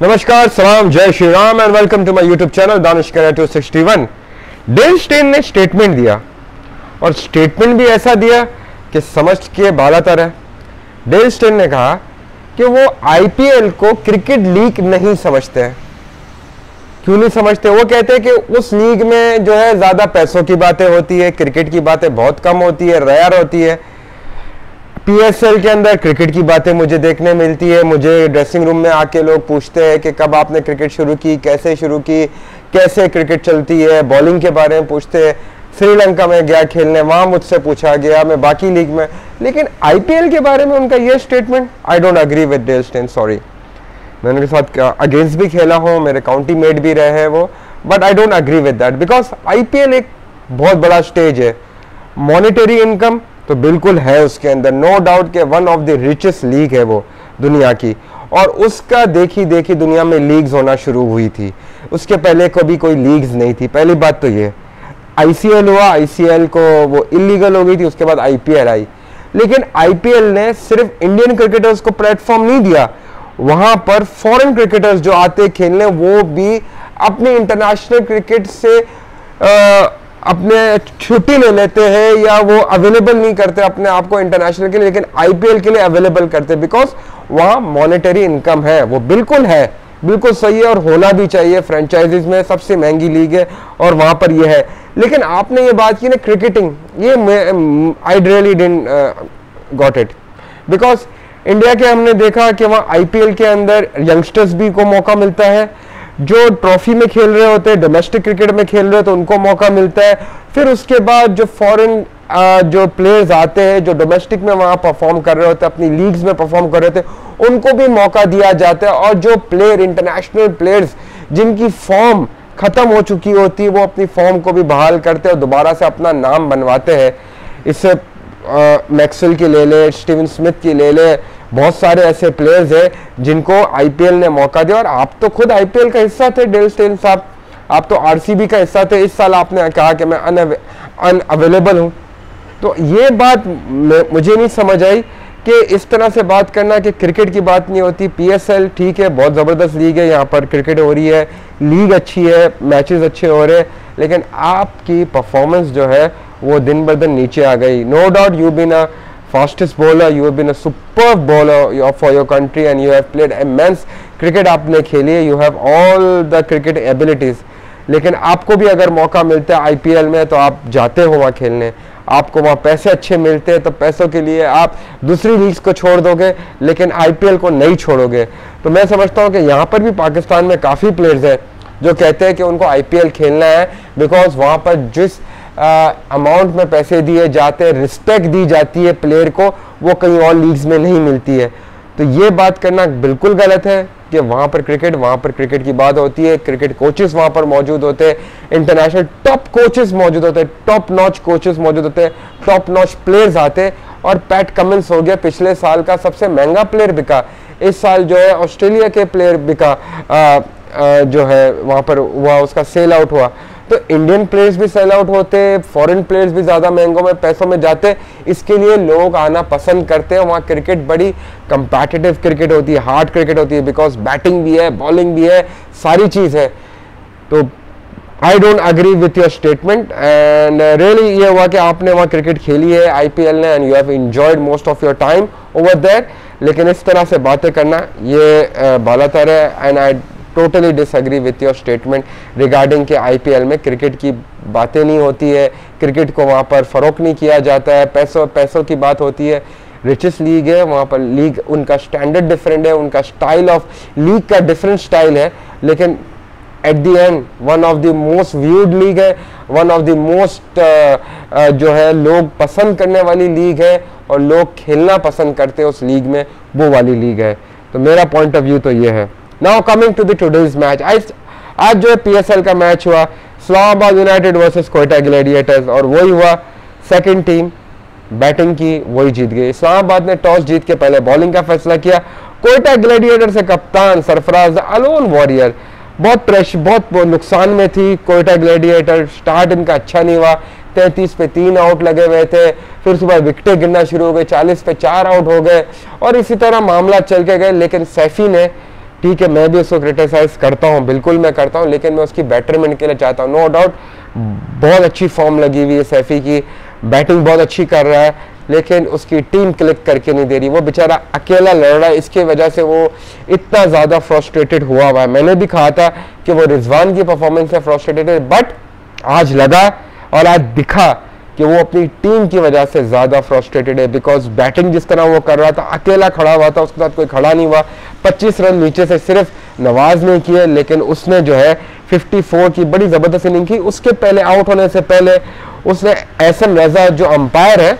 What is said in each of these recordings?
नमस्कार, सलाम, जय Shri Ram and welcome to my YouTube channel Danish करा 261। डेल स्टेन ने स्टेटमेंट दिया और स्टेटमेंट भी ऐसा दिया कि समझ के बाला तर है। डेल स्टेन ने कहा कि वो आईपीएल को क्रिकेट लीग नहीं समझते हैं। क्यों नहीं समझते? वो कहते हैं कि उस लीग में जो है ज्यादा पैसों की बातें होती है, क्रिकेट की बातें बहुत कम होती है, रेयर होती है। पीएसएल के अंदर क्रिकेट की बातें मुझे देखने मिलती है। मुझे ड्रेसिंग रूम में आके लोग पूछते हैं कि कब आपने क्रिकेट शुरू की, कैसे शुरू की, कैसे क्रिकेट चलती है, बॉलिंग के बारे में पूछते हैं। श्रीलंका में गया खेलने, वहां मुझसे पूछा गया, मैं बाकी लीग में। लेकिन आईपीएल के बारे में उनका ये statement, I don't agree with Dale Steyn, sorry. मैंने उनके साथ अगेंस्ट भी खेला हूँ, मेरे काउंटी मेट भी रहे हैं वो, but I don't agree with that because IPL एक बहुत बड़ा स्टेज है। मॉनेटरी इनकम तो बिल्कुल है उसके अंदर, नो डाउट के one of the richest league है वो दुनिया की। और उसका देखी देखी दुनिया में लीग्स होना शुरू हुई थी। उसके पहले कभी कोई लीग्स नहीं थी। पहली बात तो ये, आईसीएल हुआ, आईसीएल को वो इलीगल हो गई थी, उसके बाद आईपीएल आई। लेकिन आईपीएल ने सिर्फ इंडियन क्रिकेटर्स को प्लेटफॉर्म नहीं दिया, वहां पर फॉरेन क्रिकेटर्स जो आते खेलने वो भी अपनी इंटरनेशनल क्रिकेट से अपने छुट्टी ले लेते हैं या वो अवेलेबल नहीं करते अपने आप को इंटरनेशनल के लिए, लेकिन आईपीएल के लिए अवेलेबल करते बिकॉज वहां मॉनेटरी इनकम है। वो बिल्कुल है, बिल्कुल सही है और होना भी चाहिए। फ्रेंचाइजीज में सबसे महंगी लीग है और वहां पर ये है। लेकिन आपने ये बात की ना क्रिकेटिंग, ये I really didn't got it because India के हमने देखा कि वहां आईपीएल के अंदर यंगस्टर्स भी को मौका मिलता है, जो ट्रॉफी में खेल रहे होते हैं, डोमेस्टिक क्रिकेट में खेल रहे हो तो उनको मौका मिलता है। फिर उसके बाद जो फॉरेन जो प्लेयर्स आते हैं, जो डोमेस्टिक में वहां परफॉर्म कर रहे होते हैं, अपनी लीग्स में परफॉर्म कर रहे होते हैं, उनको भी मौका दिया जाता है। और जो प्लेयर, इंटरनेशनल प्लेयर्स जिनकी फॉर्म खत्म हो चुकी होती है, वो अपनी फॉर्म को भी बहाल करते हैं और दोबारा से अपना नाम बनवाते हैं। इससे मैक्सवेल की ले ले, स्टीवन स्मिथ की ले ले, बहुत सारे ऐसे प्लेयर्स हैं जिनको आईपीएल ने मौका दिया। और आप तो खुद आईपीएल का हिस्सा थे डेल स्टेन साहब, आप तो आरसीबी का हिस्सा थे। इस साल आपने कहा कि मैं अनअवेलेबल हूं, तो ये बात मुझे नहीं समझ आई कि इस तरह से बात करना कि क्रिकेट की बात नहीं होती। पीएसएल ठीक है, बहुत ज़बरदस्त लीग है, यहाँ पर क्रिकेट हो रही है, लीग अच्छी है, मैचेस अच्छे हो रहे हैं, लेकिन आपकी परफॉर्मेंस जो है वो दिन ब दिन नीचे आ गई। No doubt you been a fastest bowler, you have been a superb bowler for your country and you have played immense cricket आपने खेली है, you have all the cricket abilities। लेकिन आपको भी अगर मौका मिलता है आईपीएल में तो आप जाते हो वहाँ खेलने, आपको वहाँ पैसे अच्छे मिलते हैं, तो पैसों के लिए आप दूसरी लीग्स को छोड़ दोगे लेकिन आईपीएल को नहीं छोड़ोगे। तो मैं समझता हूँ कि यहाँ पर भी पाकिस्तान में काफ़ी प्लेयर्स हैं जो कहते हैं कि उनको आईपीएल खेलना है बिकॉज वहाँ पर जिस अमाउंट में पैसे दिए जाते हैं, रिस्पेक्ट दी जाती है प्लेयर को, वो कहीं और लीग्स में नहीं मिलती है। तो ये बात करना बिल्कुल गलत है कि वहाँ पर क्रिकेट की बात होती है, क्रिकेट कोचेस वहाँ पर मौजूद होते हैं, इंटरनेशनल टॉप कोचेस मौजूद होते हैं, टॉप नॉच कोचेस मौजूद होते हैं, टॉप नॉच प्लेयर्स आते हैं। और पैट कमिंस हो गया पिछले साल का सबसे महंगा प्लेयर बिका। इस साल जो है ऑस्ट्रेलिया के प्लेयर बिका, जो है वहाँ पर हुआ, उसका सेल आउट हुआ। तो इंडियन प्लेयर्स भी सेल आउट होते, फॉरेन प्लेयर्स भी ज़्यादा महंगों में पैसों में जाते, इसके लिए लोग आना पसंद करते हैं। वहाँ क्रिकेट बड़ी कंपेटिटिव क्रिकेट होती है, हार्ड क्रिकेट होती है बिकॉज बैटिंग भी है, बॉलिंग भी है, सारी चीज़ है। तो I don't agree with your statement and really ये हुआ कि आपने वहाँ क्रिकेट खेली है आईपीएल ने and you have enjoyed most of your time over there, लेकिन इस तरह से बातें करना ये बालातर है and I totally disagree with your statement regarding के आईपीएल में क्रिकेट की बातें नहीं होती है, क्रिकेट को वहाँ पर फ़रोख्त नहीं किया जाता है, पैसों की बात होती है। रिचेस्ट लीग है, वहाँ पर लीग उनका स्टैंडर्ड डिफरेंट है, उनका स्टाइल ऑफ लीग का डिफरेंट स्टाइल है, लेकिन at the end one of the most viewed league है, वन ऑफ द मोस्ट जो है लोग पसंद करने वाली लीग है और लोग खेलना पसंद करते हैं उस लीग में, वो वाली लीग है। तो मेरा पॉइंट ऑफ व्यू तो ये है। Now coming to the today's match, आज जो है पीएसएल का मैच हुआ, Islamabad United versus Quetta Gladiators, और वही हुआ, सेकंड टीम बैटिंग की वही जीत गई। इस्लामाबाद ने टॉस जीत के पहले बॉलिंग का फैसला किया। कोयटा ग्लैडिएटर्स से कप्तान सरफराज अलोन वॉरियर बहुत नुकसान में थी। कोयटा ग्लैडिएटर स्टार्ट इनका अच्छा नहीं हुआ, 33 पे 3 आउट लगे हुए थे, फिर सुबह विकेटें गिरना शुरू हो गए, 40 पे 4 आउट हो गए और इसी तरह मामला चल के गए। लेकिन सैफी ने ठीक है, मैं भी उसको क्रिटिसाइज करता हूँ, बिल्कुल मैं करता हूँ, लेकिन मैं उसकी बेटरमेंट के लिए चाहता हूँ। नो डाउट बहुत अच्छी फॉर्म लगी हुई है सैफी की, बैटिंग बहुत अच्छी कर रहा है, लेकिन उसकी टीम क्लिक करके नहीं दे रही। वो बेचारा अकेला लड़ रहा है, इसकी वजह से वो इतना ज़्यादा फ्रस्ट्रेटेड हुआ है। मैंने भी कहा था कि वो रिजवान की परफॉर्मेंस से फ्रस्ट्रेटेड है, बट आज लगा और आज दिखा कि वो अपनी टीम की वजह से ज़्यादा फ्रस्ट्रेटेड है। बिकॉज बैटिंग जिस तरह वो कर रहा था, अकेला खड़ा हुआ था, उसके साथ कोई खड़ा नहीं हुआ। 25 रन नीचे से सिर्फ नवाज ने किए, लेकिन उसने जो है 54 की बड़ी ज़बरदस्त इनिंग की। उसके पहले आउट होने से पहले उसने एहसन रजा जो अंपायर है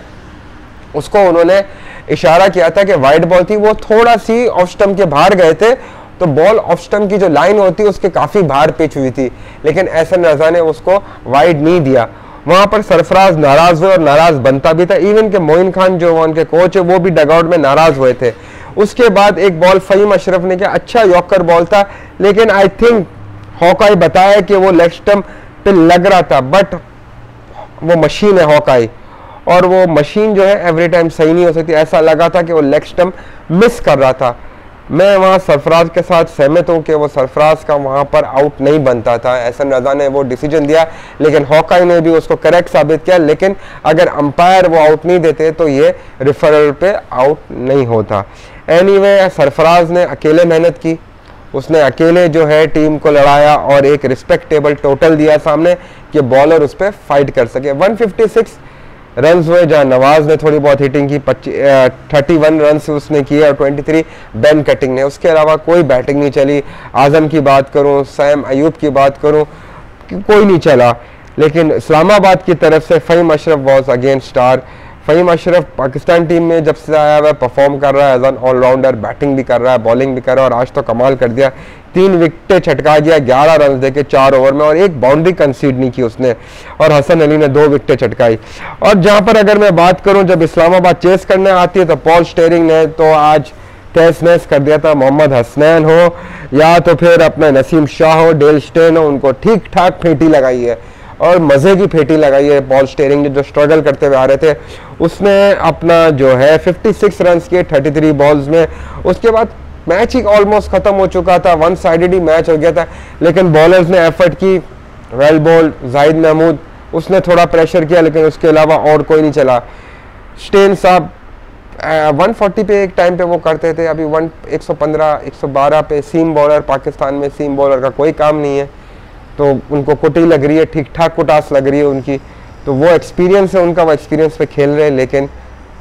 उसको उन्होंने इशारा किया था कि वाइड बॉल थी, वो थोड़ा सी ऑफ स्टंप के बाहर गए थे, तो बॉल ऑफ स्टंप की जो लाइन होती है उसके काफ़ी बाहर पिच हुई थी, लेकिन एहसन रजा ने उसको वाइड नहीं दिया। वहां पर सरफराज नाराज हुए और नाराज बनता भी था। इवन के मोइन खान जो उनके कोच है वो भी डगआउट में नाराज हुए थे। उसके बाद एक बॉल फहीम अशरफ ने किया, अच्छा यॉर्कर बॉल था, लेकिन आई थिंक हॉकाई बताया कि वो लेग स्टंप पे लग रहा था, बट वो मशीन है हॉकाई, और वो मशीन जो है एवरी टाइम सही नहीं हो सकती। ऐसा लगा था कि वो लेग स्टंप मिस कर रहा था। मैं वहाँ सरफराज के साथ सहमत हूँ कि वो सरफराज का वहाँ पर आउट नहीं बनता था। एहसन रजा ने वो डिसीजन दिया, लेकिन हॉकाई ने भी उसको करेक्ट साबित किया। लेकिन अगर अंपायर वो आउट नहीं देते तो ये रेफरल पे आउट नहीं होता। एनीवे सरफराज ने अकेले मेहनत की, उसने अकेले जो है टीम को लड़ाया और एक रिस्पेक्टेबल टोटल दिया सामने कि बॉलर उस पर फाइट कर सके। 156 रन हुए, जहां नवाज ने थोड़ी बहुत हिटिंग की, 31 रन उसने किए और 23 बेन कटिंग ने। उसके अलावा कोई बैटिंग नहीं चली। आजम की बात करूं, सैम अयूब की बात करूं, कोई नहीं चला। लेकिन इस्लामाबाद की तरफ से Fahim Ashraf was again star. Fahim Ashraf Pakistan team में जब से आया हुआ परफॉर्म कर रहा है एज एन ऑलराउंडर, बैटिंग भी कर रहा है, बॉलिंग भी कर रहा है, और आज तो कमाल कर दिया। 3 विकेटें छटका दिया 11 रन देके 4 ओवर में, और एक बाउंड्री कंसीड नहीं की उसने, और हसन अली ने 2 विकेटें छटकाई। और जहां पर अगर मैं बात करूं, जब इस्लामाबाद चेस करने आती है तो पॉल स्टेरिंग ने तो आज तहस नहस कर दिया था। मोहम्मद हसनैन हो या तो फिर अपना नसीम शाह हो, डेल स्टेन हो, उनको ठीक ठाक फेंटी लगाई है, और मज़े की फेंटी लगाई है। पॉल स्टेरिंग जो स्ट्रगल करते हुए आ रहे थे, उसने अपना जो है 56 रन किए 33 बॉल्स में। उसके बाद मैच ही ऑलमोस्ट खत्म हो चुका था, वन साइडेड ही मैच हो गया था, लेकिन बॉलर्स ने एफर्ट की। वेल बॉल्ड जाहिद महमूद, उसने थोड़ा प्रेशर किया, लेकिन उसके अलावा और कोई नहीं चला। स्टेन साहब 140 पे एक टाइम पे वो करते थे, अभी 115 112 पे सीम बॉलर, पाकिस्तान में सीम बॉलर का कोई काम नहीं है, तो उनको कुटी लग रही है, ठीक ठाक कुटास लग रही है उनकी, तो वो एक्सपीरियंस है उनका, वो एक्सपीरियंस पे खेल रहे हैं, लेकिन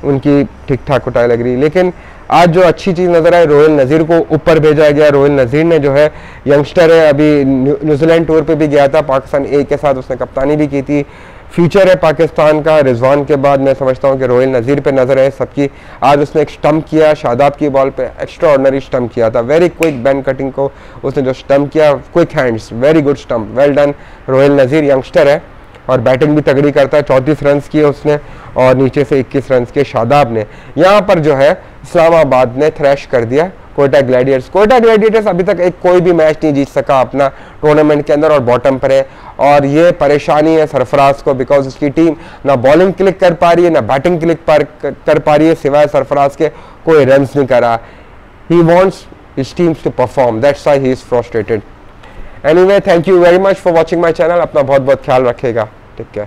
उनकी ठीक ठाक कुटाई लग रही है। लेकिन आज जो अच्छी चीज़ नज़र आई, रोहिल नज़ीर को ऊपर भेजा गया। रोहिल नज़ीर ने जो है, यंगस्टर है, अभी न्यूजीलैंड टूर पे भी गया था, पाकिस्तान ए के साथ उसने कप्तानी भी की थी। फ्यूचर है पाकिस्तान का। रिजवान के बाद मैं समझता हूँ कि रोहिल नज़ीर पे नज़र है सबकी। आज उसने एक स्टंप किया शादाब की बॉल पे, एक्स्ट्रा ऑर्डनरी स्टंप किया था, वेरी क्विक बैन कटिंग को उसने जो स्टंप किया, quick hands, very good stump, well done. Rohil Nazir youngster है और बैटिंग भी तगड़ी करता है। 34 रन किए उसने और नीचे से 21 रन किए शादाब ने। यहाँ पर जो है इस्लामाबाद ने थ्रैश कर दिया कोयटा ग्लैडिएटर्स। कोयटा ग्लैडिएटर्स अभी तक एक कोई भी मैच नहीं जीत सका अपना टूर्नामेंट के अंदर, और बॉटम पर है, और ये परेशानी है सरफराज को, बिकॉज उसकी टीम ना बॉलिंग क्लिक कर पा रही है ना बैटिंग क्लिक कर पा रही है। सिवाय सरफराज के कोई रन्स नहीं करा। He wants his teams to perform, that's why he is frustrated. Anyway, thank you very much for watching my channel. अपना बहुत बहुत ख्याल रखेगा। Take care.